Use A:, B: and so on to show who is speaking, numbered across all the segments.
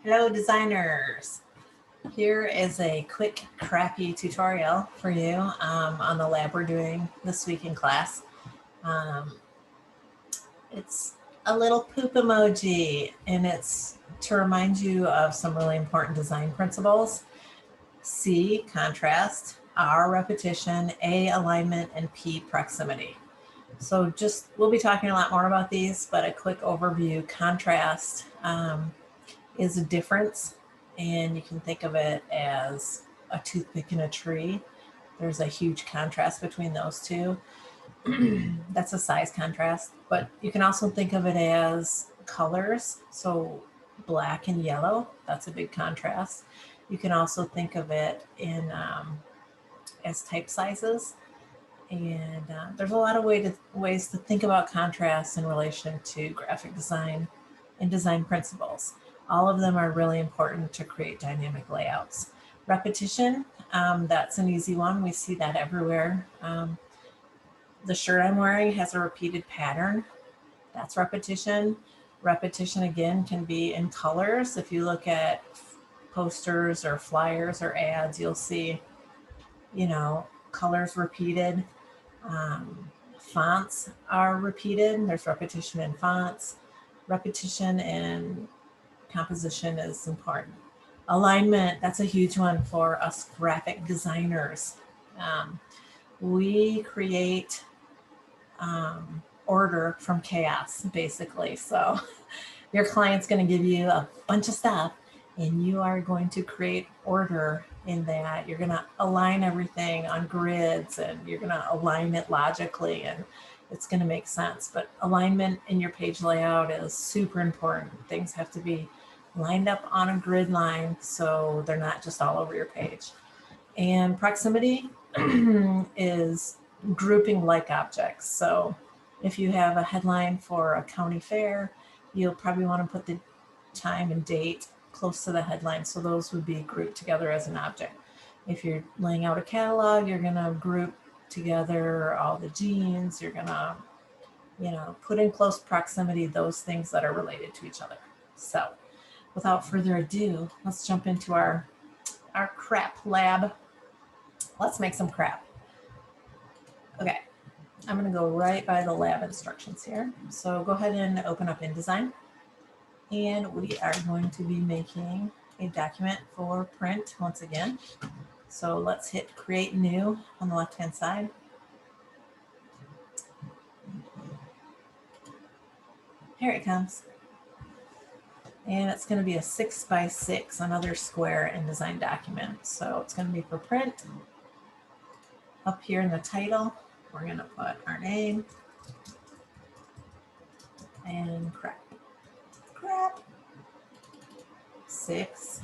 A: Hello designers! Here is a quick crappy tutorial for you on the lab we're doing this week in class. It's a little poop emoji, and it's to remind you of some really important design principles. C, contrast, R, repetition, A, alignment, and P, proximity. So we'll be talking a lot more about these, but a quick overview. Contrast is a difference, and you can think of it as a toothpick in a tree. There's a huge contrast between those two. That's a size contrast, but you can also think of it as colors. So black and yellow, that's a big contrast. You can also think of it in as type sizes. And there's a lot of ways to think about contrast in relation to graphic design and design principles. All of them are really important to create dynamic layouts. Repetition, that's an easy one. We see that everywhere. The shirt I'm wearing has a repeated pattern. That's repetition. Repetition, again, can be in colors. If you look at posters or flyers or ads, you'll see, colors repeated. Fonts are repeated. There's repetition in fonts. Repetition in composition is important. Alignment, that's a huge one for us graphic designers. We create order from chaos, basically. So your client's going to give you a bunch of stuff, and you are going to create order in that. You're going to align everything on grids, and you're going to align it logically, and it's going to make sense. But alignment in your page layout is super important. Things have to be lined up on a grid line so they're not just all over your page. And proximity is grouping like objects. So if you have a headline for a county fair, you'll probably want to put the time and date close to the headline. So those would be grouped together as an object. If you're laying out a catalog, you're going to group together all the jeans. You're going to, put in close proximity those things that are related to each other. So without further ado, let's jump into our crap lab. Let's make some crap. Okay, I'm going to go right by the lab instructions here. So go ahead and open up InDesign. And we are going to be making a document for print once again. So let's hit Create New on the left-hand side. Here it comes. And it's going to be a 6x6, another square InDesign document. So it's going to be for print. Up here in the title, we're going to put our name and crap. 6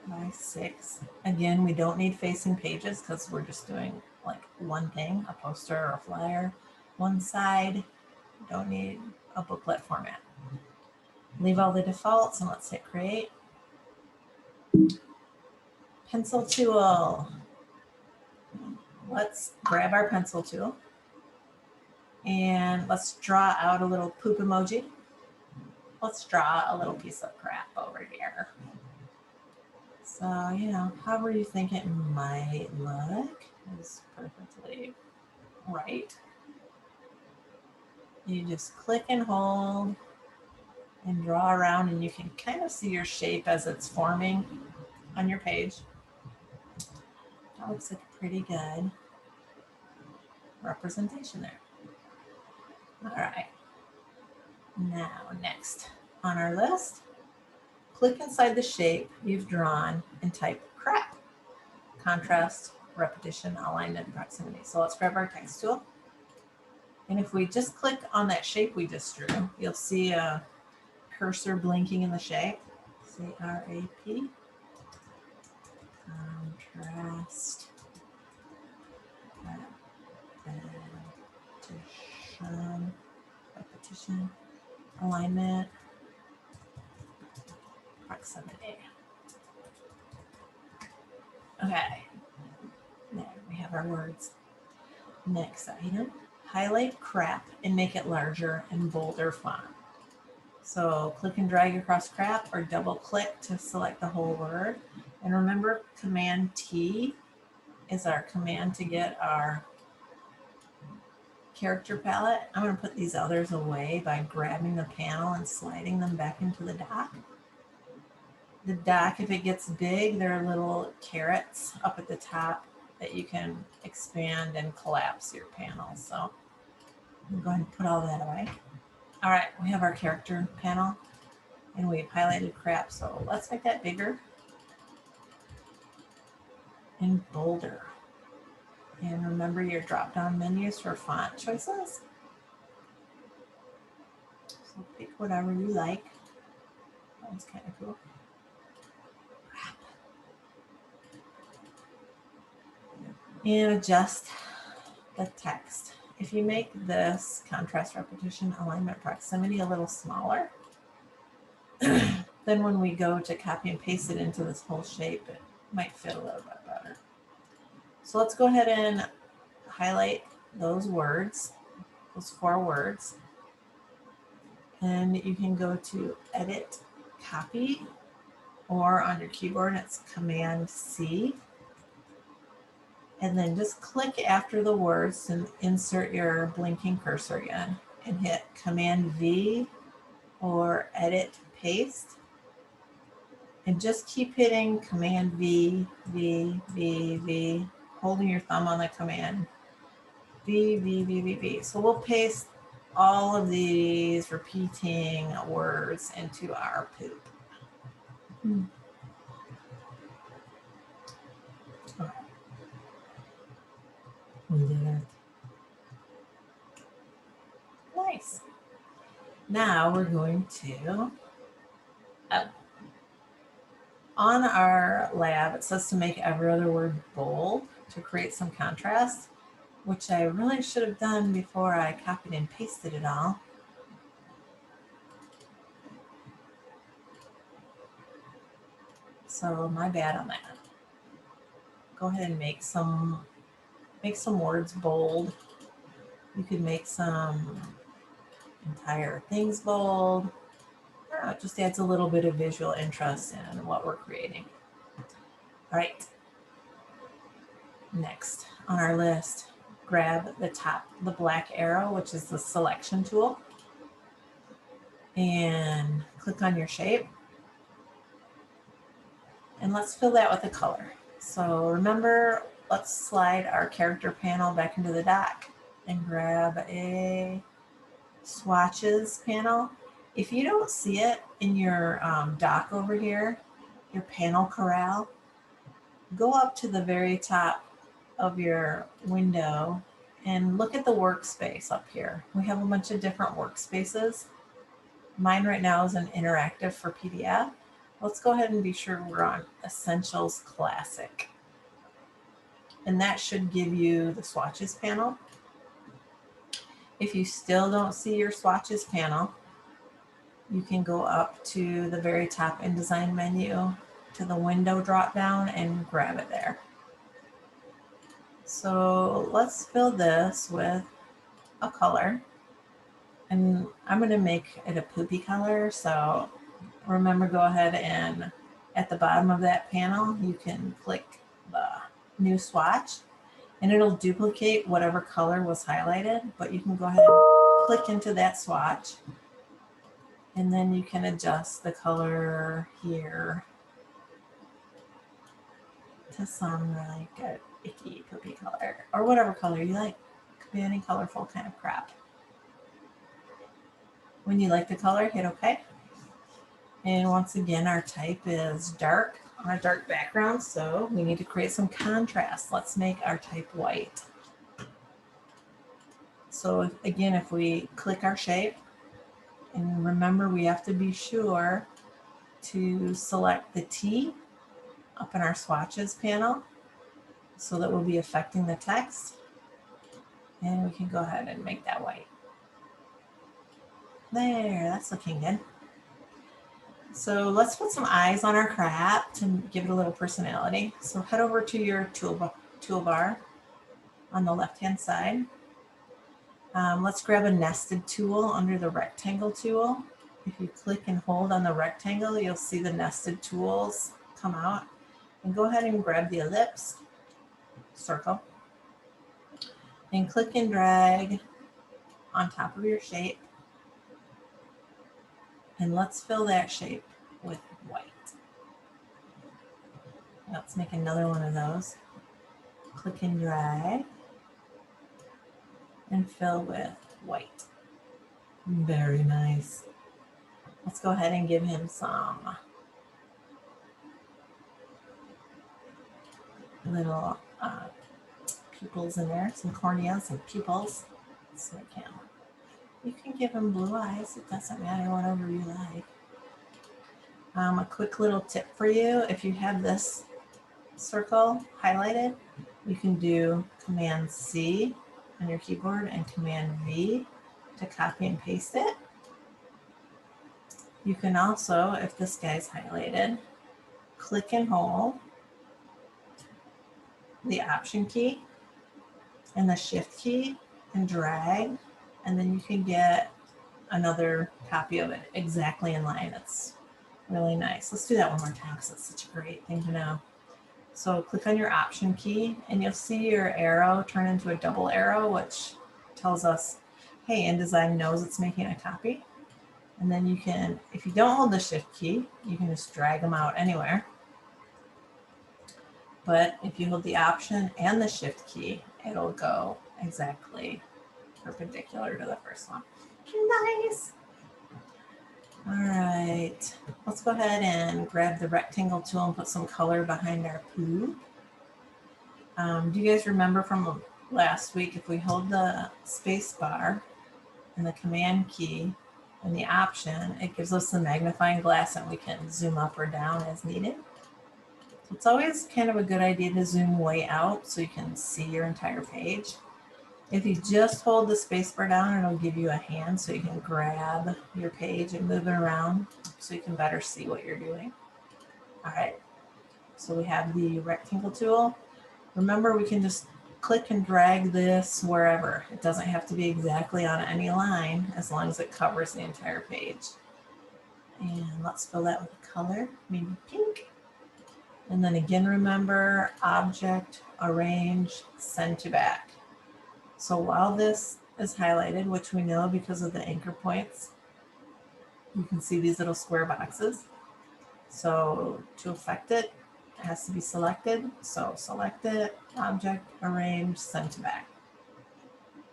A: by 6. Again, we don't need facing pages because we're just doing like one thing, a poster or a flyer. One side, don't need a booklet format. Leave all the defaults and let's hit create. Pencil tool. Let's grab our pencil tool and let's draw out a little poop emoji. Let's draw a little piece of crap over here. So, however you think it might look is perfectly right. You just click and hold and draw around, and you can kind of see your shape as it's forming on your page. That looks like a pretty good representation there. All right. Now, next on our list, click inside the shape you've drawn and type crap. Contrast, repetition, alignment, and proximity. So let's grab our text tool. And if we just click on that shape we just drew, you'll see a cursor blinking in the shape. C-R-A-P. Contrast, repetition, alignment, proximity. Okay, there we have our words. Next item, highlight crap and make it larger and bolder font. So click and drag across crap or double click to select the whole word. And remember, Command T is our command to get our character palette. I'm going to put these others away by grabbing the panel and sliding them back into the dock. The dock, if it gets big, there are little carrots up at the top that you can expand and collapse your panel. So I'm going to go ahead and put all that away. All right, we have our character panel and we've highlighted crap. So let's make that bigger and bolder. And remember your drop-down menus for font choices. So pick whatever you like. That one's kind of cool. And adjust the text. If you make this contrast, repetition, alignment, proximity a little smaller, then when we go to copy and paste it into this whole shape, it might fit a little bit better. So let's go ahead and highlight those words, those 4 words. And you can go to Edit, Copy, or on your keyboard, it's Command C. And then just click after the words and insert your blinking cursor again and hit Command V or Edit, Paste. And just keep hitting Command V, V, V, V, holding your thumb on the command. V, V, V, V, V. So we'll paste all of these repeating words into our poop. We did it. Nice. Now we're going to, on our lab, it says to make every other word bold to create some contrast, which I really should have done before I copied and pasted it all. So my bad on that. Go ahead and make some words bold. You could make some entire things bold. It just adds a little bit of visual interest in what we're creating. All right. Next on our list, grab the black arrow, which is the selection tool, and click on your shape. And let's fill that with a color. So remember, let's slide our character panel back into the dock and grab a swatches panel. If you don't see it in your dock over here, your panel corral, go up to the very top of your window and look at the workspace up here. We have a bunch of different workspaces. Mine right now is an interactive for PDF. Let's go ahead and be sure we're on Essentials Classic. And that should give you the swatches panel. If you still don't see your swatches panel, you can go up to the very top InDesign menu to the window drop down and grab it there. So let's fill this with a color. And I'm going to make it a poopy color. So remember, go ahead and at the bottom of that panel, you can click the new swatch and it'll duplicate whatever color was highlighted, but you can go ahead and click into that swatch and then you can adjust the color here to some really good icky poopy color or whatever color you like. Could be any colorful kind of crap. When you like the color, hit OK. And once again, our type is dark on a dark background, so we need to create some contrast. Let's make our type white. So again, if we click our shape, and remember we have to be sure to select the T up in our swatches panel so that we'll be affecting the text. And we can go ahead and make that white. There, that's looking good. So let's put some eyes on our crap to give it a little personality. So head over to your toolbar on the left-hand side. Let's grab a nested tool under the rectangle tool if you click and hold on the rectangle, you'll see the nested tools come out. And go ahead and grab the ellipse, circle, and click and drag on top of your shape. And let's fill that shape with white. Let's make another one of those. Click and drag and fill with white. Very nice. Let's go ahead and give him some little pupils in there, some corneas and pupils. So I can. You can give him blue eyes. It doesn't matter, whatever you like. A quick little tip for you: if you have this circle highlighted, you can do Command C on your keyboard and Command V to copy and paste it. You can also, if this guy's highlighted, click and hold the Option key and the Shift key and drag, and then you can get another copy of it exactly in line. It's really nice. Let's do that one more time because it's such a great thing to know. So click on your Option key and you'll see your arrow turn into a double arrow, which tells us, hey, InDesign knows it's making a copy. And then you can, if you don't hold the Shift key, you can just drag them out anywhere. But if you hold the Option and the Shift key, it'll go exactly perpendicular to the first one. Nice. All right, let's go ahead and grab the rectangle tool and put some color behind our poop. Do you guys remember from last week, if we hold the space bar and the Command key and the Option, it gives us the magnifying glass and we can zoom up or down as needed. So it's always kind of a good idea to zoom way out so you can see your entire page. If you just hold the spacebar down, it'll give you a hand so you can grab your page and move it around so you can better see what you're doing. All right, so we have the rectangle tool. Remember, we can just click and drag this wherever. It doesn't have to be exactly on any line as long as it covers the entire page. And let's fill that with a color, maybe pink. And then again, remember, Object, Arrange, Send to Back. So while this is highlighted, which we know because of the anchor points, you can see these little square boxes. So to affect it, it has to be selected. So select it, Object, Arrange, Send to Back.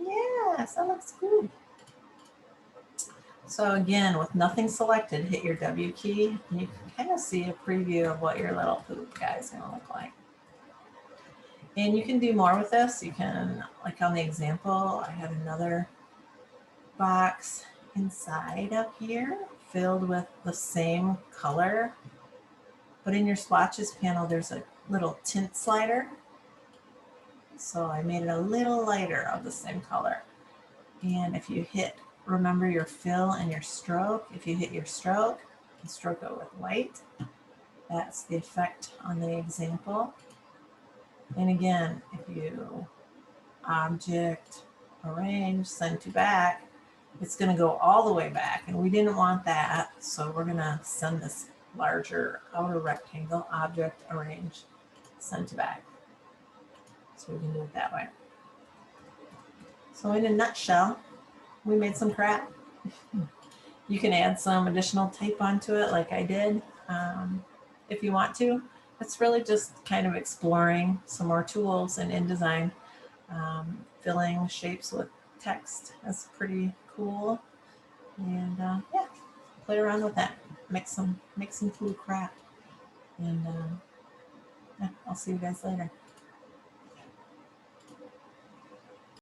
A: Yes, that looks good. So again, with nothing selected, hit your W key, and you can kind of see a preview of what your little poop guy is going to look like. And you can do more with this. You can, like on the example, I had another box inside up here filled with the same color. But in your swatches panel, there's a little tint slider. So I made it a little lighter of the same color. And if you hit, remember your fill and your stroke, if you hit your stroke and stroke it with white, that's the effect on the example. And again, if you Object, Arrange, Send to Back, it's going to go all the way back, and we didn't want that, so we're going to send this larger outer rectangle, Object, Arrange, Send to Back. So we can do it that way. So in a nutshell, we made some crap. You can add some additional tape onto it like I did if you want to. It's really just kind of exploring some more tools in InDesign. Filling shapes with text. That's pretty cool. And yeah, play around with that. Make some cool crap. And yeah, I'll see you guys later.